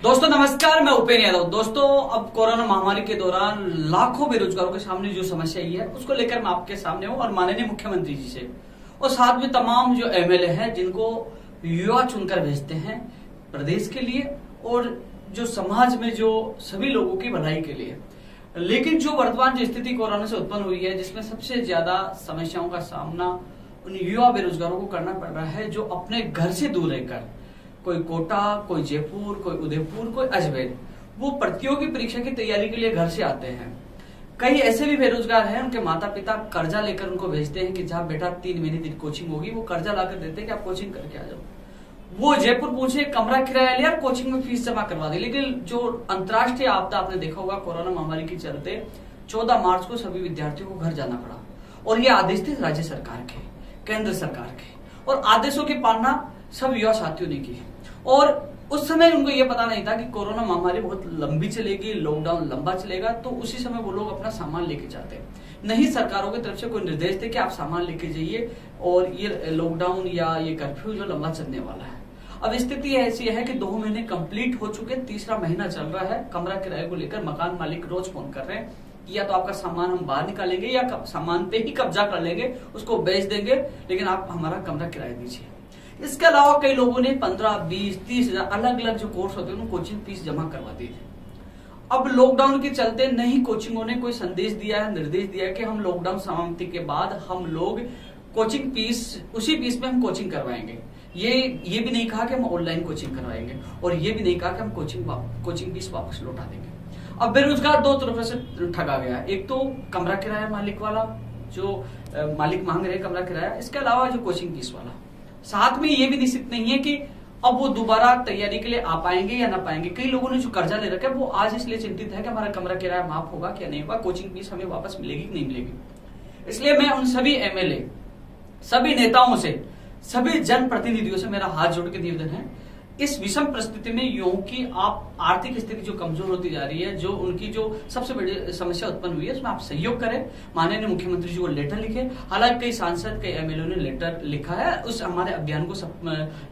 दोस्तों नमस्कार, मैं उपेन्द्र यादव। दोस्तों अब कोरोना महामारी के दौरान लाखों बेरोजगारों के सामने जो समस्या आई है उसको लेकर मैं आपके सामने हूं और माननीय मुख्यमंत्री जी से और साथ में तमाम जो एमएलए हैं जिनको युवा चुनकर भेजते हैं प्रदेश के लिए और जो समाज में जो सभी लोगों की भलाई के लिए। लेकिन जो वर्तमान जो स्थिति कोरोना से उत्पन्न हुई है जिसमें सबसे ज्यादा समस्याओं का सामना उन युवा बेरोजगारों को करना पड़ रहा है जो अपने घर से दूर रहकर, कोई कोटा, कोई जयपुर, कोई उदयपुर, कोई अजमेर, वो प्रतियोगी परीक्षा की तैयारी के लिए घर से आते हैं। कई ऐसे भी बेरोजगार हैं उनके माता पिता कर्जा लेकर उनको भेजते हैं कि जहाँ बेटा 3 महीने की कोचिंग होगी, वो कर्जा लाकर देते हैं कि आप कोचिंग करके आ जाओ। वो जयपुर पहुंचे, कमरा किराया लिया, कोचिंग में फीस जमा करवा दी। लेकिन जो अंतर्राष्ट्रीय आपदा आपने देखा होगा कोरोना महामारी के चलते 14 मार्च को सभी विद्यार्थियों को घर जाना पड़ा और ये आदेश थे राज्य सरकार के, केंद्र सरकार के, और आदेशों की पालना सब युवा साथियों ने की। और उस समय उनको ये पता नहीं था कि कोरोना महामारी बहुत लंबी चलेगी, लॉकडाउन लंबा चलेगा, तो उसी समय वो लोग अपना सामान लेके जाते हैं। नहीं सरकारों की तरफ से कोई निर्देश थे कि आप सामान लेके जाइए और ये लॉकडाउन या ये कर्फ्यू जो लंबा चलने वाला है। अब स्थिति ऐसी है कि 2 महीने कंप्लीट हो चुके, तीसरा महीना चल रहा है। कमरा किराए को लेकर मकान मालिक रोज फोन कर रहे हैं कि या तो आपका सामान हम बाहर निकालेंगे या सामान पे ही कब्जा कर लेंगे, उसको बेच देंगे, लेकिन आप हमारा कमरा किराया दीजिए। इसके अलावा कई लोगों ने 15, 20, 30 हजार अलग अलग जो कोर्स होते हैं उनको कोचिंग फीस जमा करवा दी थी। अब लॉकडाउन के चलते नहीं कोचिंगों ने कोई संदेश दिया है, निर्देश दिया है कि हम लॉकडाउन समाप्ति के बाद हम लोग कोचिंग फीस उसी फीस में हम कोचिंग करवाएंगे। ये भी नहीं कहा कि हम ऑनलाइन कोचिंग करवाएंगे और ये भी नहीं कहा कि हम कोचिंग फीस वापस लौटा देंगे। अब बेरोजगार 2 तरफ से ठगा गया है। एक तो कमरा किराया मालिक वाला, जो मालिक मांग रहे कमरा किराया, इसके अलावा जो कोचिंग फीस वाला। साथ में ये भी निश्चित नहीं है कि अब वो दोबारा तैयारी के लिए आ पाएंगे या ना पाएंगे। कई लोगों ने जो कर्जा ले रखा है वो आज इसलिए चिंतित है कि हमारा कमरा किराया माफ होगा क्या नहीं होगा, कोचिंग फीस हमें वापस मिलेगी कि नहीं मिलेगी। इसलिए मैं उन सभी एमएलए, सभी नेताओं से, सभी जनप्रतिनिधियों से मेरा हाथ जोड़ के निवेदन है, इस विषम परिस्थिति में युवाओं की आप आर्थिक स्थिति जो कमजोर होती जा रही है, जो उनकी जो सबसे बड़ी समस्या उत्पन्न हुई है, उसमें आप सहयोग करें। माननीय मुख्यमंत्री जी को लेटर लिखे। हालांकि कई सांसद, कई एमएलए ने लेटर लिखा है, उस हमारे अभियान को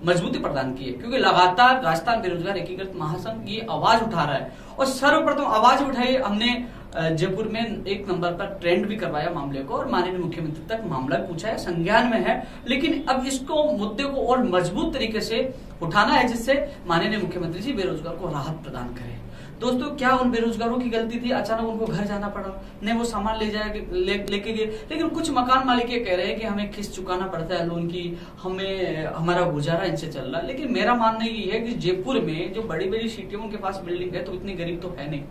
मजबूती प्रदान की है, क्योंकि लगातार राजस्थान बेरोजगार एकीकृत महासंघ ये आवाज उठा रहा है और सर्वप्रथम आवाज उठाई हमने जयपुर में 1 नंबर पर ट्रेंड भी करवाया मामले को और माननीय मुख्यमंत्री तक मामला पूछा है, संज्ञान में है। लेकिन अब इसको मुद्दे को और मजबूत तरीके से उठाना है जिससे माननीय मुख्यमंत्री जी बेरोजगार को राहत प्रदान करें। दोस्तों, क्या उन बेरोजगारों की गलती थी अचानक उनको घर जाना पड़ा? नहीं, वो सामान लेके गए, लेकिन कुछ मकान मालिक ये कह रहे हैं कि हमें किस्त चुकाना पड़ता है लोन की, हमें हमारा गुजारा इनसे चल रहा है। लेकिन मेरा मानना ये है कि जयपुर में जो बड़ी बड़ी सिटियों के पास बिल्डिंग है तो इतनी गरीब तो है नहीं,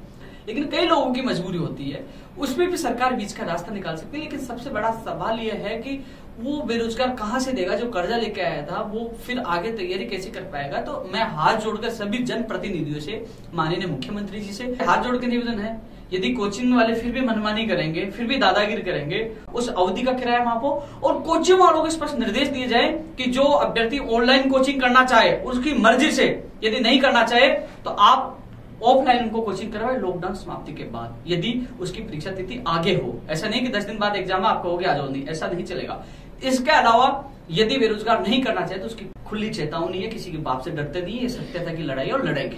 लेकिन कई लोगों की मजबूरी होती है, उसमें भी सरकार बीच का रास्ता निकाल सकती है। लेकिन सबसे बड़ा सवाल यह है कि वो बेरोजगार कहां से देगा जो कर्जा लेके आया था, वो फिर आगे तैयारी कैसे कर पाएगा। तो मैं हाथ जोड़कर सभी जनप्रतिनिधियों से, माननीय मुख्यमंत्री जी से हाथ जोड़ के निवेदन है, यदि कोचिंग वाले फिर भी मनमानी करेंगे, फिर भी दादागिरी करेंगे, उस अवधि का किराया माफ हो और कोचिंग वालों को स्पष्ट निर्देश दिए जाए कि जो अभ्यर्थी ऑनलाइन कोचिंग करना चाहे उसकी मर्जी से, यदि नहीं करना चाहे तो आप ऑफलाइन उनको कोचिंग करवाए लॉकडाउन समाप्ति के बाद, यदि उसकी परीक्षा तिथि आगे हो। ऐसा नहीं कि 10 दिन बाद एग्जाम आप कहोगे आ जाओ, नहीं, ऐसा नहीं चलेगा। इसके अलावा यदि बेरोजगार नहीं करना चाहे तो उसकी खुली चेतावनी है, किसी के बाप से डरते नहीं है, सत्यता की लड़ाई और लड़ेंगे।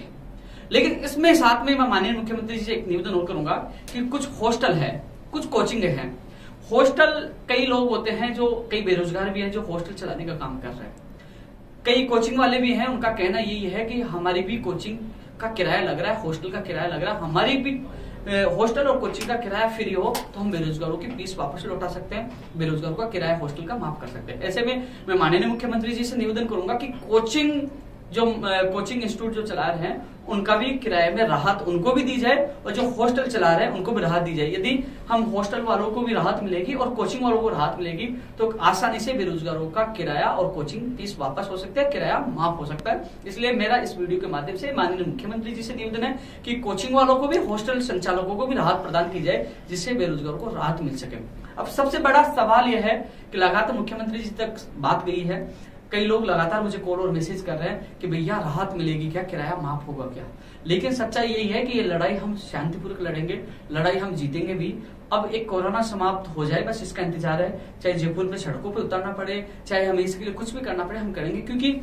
लेकिन इसमें साथ में मैं माननीय मुख्यमंत्री जी से एक निवेदन और करूंगा कि कुछ हॉस्टल है, कुछ कोचिंग है। हॉस्टल, कई लोग होते हैं जो, कई बेरोजगार भी हैं जो हॉस्टल चलाने का काम कर रहे हैं, कई कोचिंग वाले भी हैं, उनका कहना यही है कि हमारी भी कोचिंग का किराया लग रहा है, हॉस्टल का किराया लग रहा है, हमारी भी हॉस्टल और कोचिंग का किराया फ्री हो तो हम बेरोजगारों की फीस वापस लौटा सकते हैं, बेरोजगारों का किराया हॉस्टल का माफ कर सकते हैं। ऐसे में मैं माननीय मुख्यमंत्री जी से निवेदन करूंगा कि कोचिंग इंस्टीट्यूट जो चला रहे हैं उनका भी किराए में राहत उनको भी दी जाए और जो हॉस्टल चला रहे हैं उनको भी राहत दी जाए। यदि हम हॉस्टल वालों को भी राहत मिलेगी और कोचिंग वालों को राहत मिलेगी तो आसानी से बेरोजगारों का किराया और कोचिंग फीस वापस हो सकता है, किराया माफ हो सकता है। इसलिए मेरा इस वीडियो के माध्यम से माननीय मुख्यमंत्री जी से निवेदन है कि कोचिंग वालों को भी, हॉस्टल संचालकों को भी राहत प्रदान की जाए जिससे बेरोजगारों को राहत मिल सके। अब सबसे बड़ा सवाल यह है कि लगातार मुख्यमंत्री जी तक बात गई है, कई लोग लगातार मुझे कॉल और मैसेज कर रहे हैं कि भैया राहत मिलेगी क्या, किराया माफ होगा क्या। लेकिन सच्चाई यही है कि ये लड़ाई हम शांतिपूर्वक लड़ेंगे, लड़ाई हम जीतेंगे भी। अब एक कोरोना समाप्त हो जाए, बस इसका इंतजार है। चाहे जयपुर में सड़कों पर उतरना पड़े, चाहे हमें इसके लिए कुछ भी करना पड़े, हम करेंगे, क्योंकि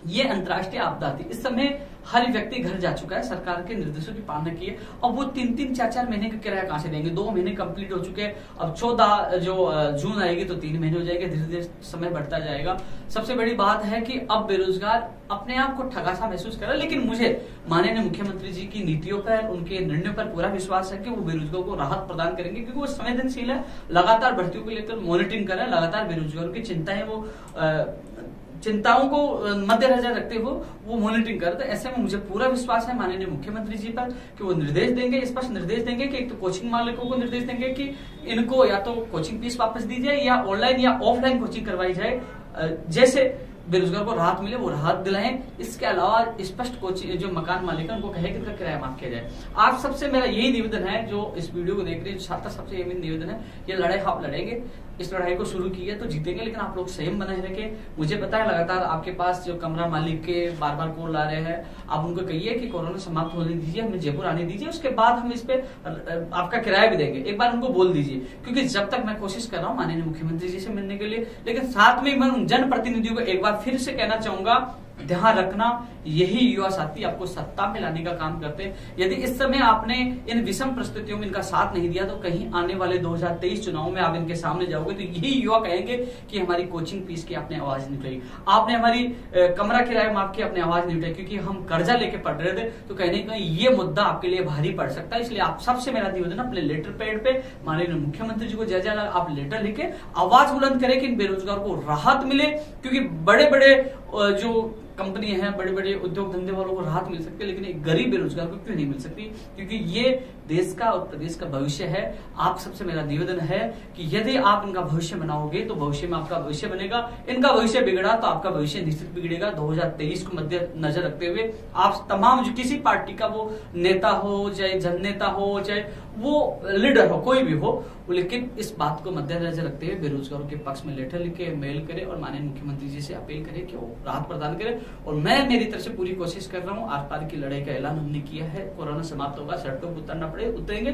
ये अंतर्राष्ट्रीय आपदा थी। इस समय हर व्यक्ति घर जा चुका है, सरकार के निर्देशों की पालना की है। अब वो 3-3, 4-4 महीने का किराया कहां से देंगे? 2 महीने कंप्लीट हो चुके हैं, अब 14 जो जून आएगी तो 3 महीने हो जाएंगे, धीरे धीरे समय बढ़ता जाएगा। सबसे बड़ी बात है कि अब बेरोजगार अपने आप को ठगा सा महसूस कर रहा है, लेकिन मुझे माननीय मुख्यमंत्री जी की नीतियों पर, उनके निर्णयों पर पूरा विश्वास है कि वो बेरोजगारों को राहत प्रदान करेंगे, क्योंकि वो संवेदनशील है, लगातार भर्तियों को लेकर मॉनिटरिंग कर रहे हैं, लगातार बेरोजगारों की चिंताएं वो चिंताओं को मद्देनजर रखते हुए वो मॉनिटरिंग करते हैं। ऐसे में मुझे पूरा विश्वास है माननीय मुख्यमंत्री जी पर कि वो निर्देश देंगे, स्पष्ट निर्देश देंगे कि एक तो कोचिंग मालिकों को निर्देश देंगे कि इनको या तो कोचिंग फीस वापस दी जाए या ऑनलाइन या ऑफलाइन कोचिंग करवाई जाए, जैसे बेरोजगार को राहत मिले वो राहत दिलाएं। इसके अलावा स्पष्ट कोचिंग जो मकान मालिक है उनको कहे कि इनका किराया माफ किया जाए। आप सबसे मेरा यही निवेदन है, जो इस वीडियो को देख रहे हैं छात्र, सबसे यही निवेदन है, ये लड़ाई आप लड़ेंगे, इस लड़ाई को शुरू की है तो जीतेंगे, लेकिन आप लोग संयम बनाए रखें। मुझे पता है लगातार आपके पास जो कमरा मालिक के बार बार कॉल आ रहे हैं, आप उनको कहिए कि कोरोना समाप्त होने दीजिए, हमें जयपुर आने दीजिए, उसके बाद हम इस पे आपका किराया भी देंगे। एक बार उनको बोल दीजिए, क्योंकि जब तक मैं कोशिश कर रहा हूँ माननीय मुख्यमंत्री जी से मिलने के लिए, लेकिन साथ में मैं उन जनप्रतिनिधियों को एक बार फिर से कहना चाहूंगा, ध्यान रखना, यही युवा साथी आपको सत्ता में लाने का काम करते हैं। यदि इस समय आपने इन विषम परिस्थितियों में इनका साथ नहीं दिया तो कहीं आने वाले 2023 चुनाव में आप इनके सामने जाओगे तो यही युवा कहेंगे कि हमारी कोचिंग फीस की आपने आवाज नहीं उठाई, आपने हमारी कमरा किराया माफ की, आपने आवाज नहीं उठाई, क्योंकि हम कर्जा लेके पढ़ रहे थे। तो कहीं ना कहीं ये मुद्दा आपके लिए भारी पड़ सकता है। इसलिए आप सबसे मेरा निवेदन, अपने लेटर पैड पे माननीय मुख्यमंत्री जी को जय आप लेटर लिखे, आवाज बुलंद करें कि इन बेरोजगारों को राहत मिले, क्योंकि बड़े बड़े जो कंपनी है, बड़े बड़े उद्योग धंधे वालों को राहत मिल सकती है, लेकिन एक गरीब बेरोजगार को क्यों नहीं मिल सकती? क्योंकि ये देश का और प्रदेश का भविष्य है। आप सबसे मेरा निवेदन है कि यदि आप इनका भविष्य बनाओगे तो भविष्य में आपका भविष्य बनेगा, इनका भविष्य बिगड़ा तो आपका भविष्य निश्चित बिगड़ेगा। 2023 को मध्य नजर रखते हुए आप तमाम, जो किसी पार्टी का वो नेता हो, चाहे जननेता हो, चाहे वो लीडर हो, कोई भी हो, लेकिन इस बात को मद्देनजर रखते हुए बेरोजगारों के पक्ष में लेटर लिखे, मेल करे और माननीय मुख्यमंत्री जी से अपील करें कि वो राहत प्रदान करें। और मैं मेरी तरफ से पूरी कोशिश कर रहा हूँ, आर पार की लड़ाई का ऐलान हमने किया है, कोरोना समाप्त होगा, सड़कों पर उतरना पड़े उतरेंगे,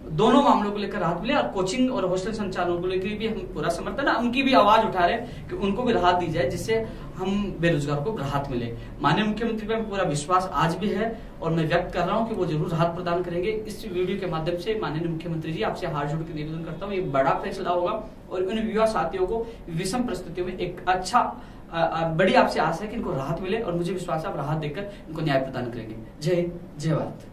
दोनों मामलों को लेकर राहत मिले। और कोचिंग और हॉस्टल संचालकों को लेकर भी हम पूरा समर्थन है, उनकी भी आवाज उठा रहे हैं कि उनको भी राहत दी जाए, जिससे हम बेरोजगार को राहत मिले। माननीय मुख्यमंत्री पर पूरा विश्वास आज भी है और मैं व्यक्त कर रहा हूं कि वो जरूर राहत प्रदान करेंगे। इस वीडियो के माध्यम से माननीय मुख्यमंत्री जी, आपसे हाथ जोड़ के निवेदन करता हूँ, ये बड़ा फैसला होगा और उन युवा साथियों को विषम परिस्थितियों में एक अच्छा बड़ी आपसे आशा है कि इनको राहत मिले और मुझे विश्वास है आप राहत देकर इनको न्याय प्रदान करेंगे। जय हिंद, जय भारत।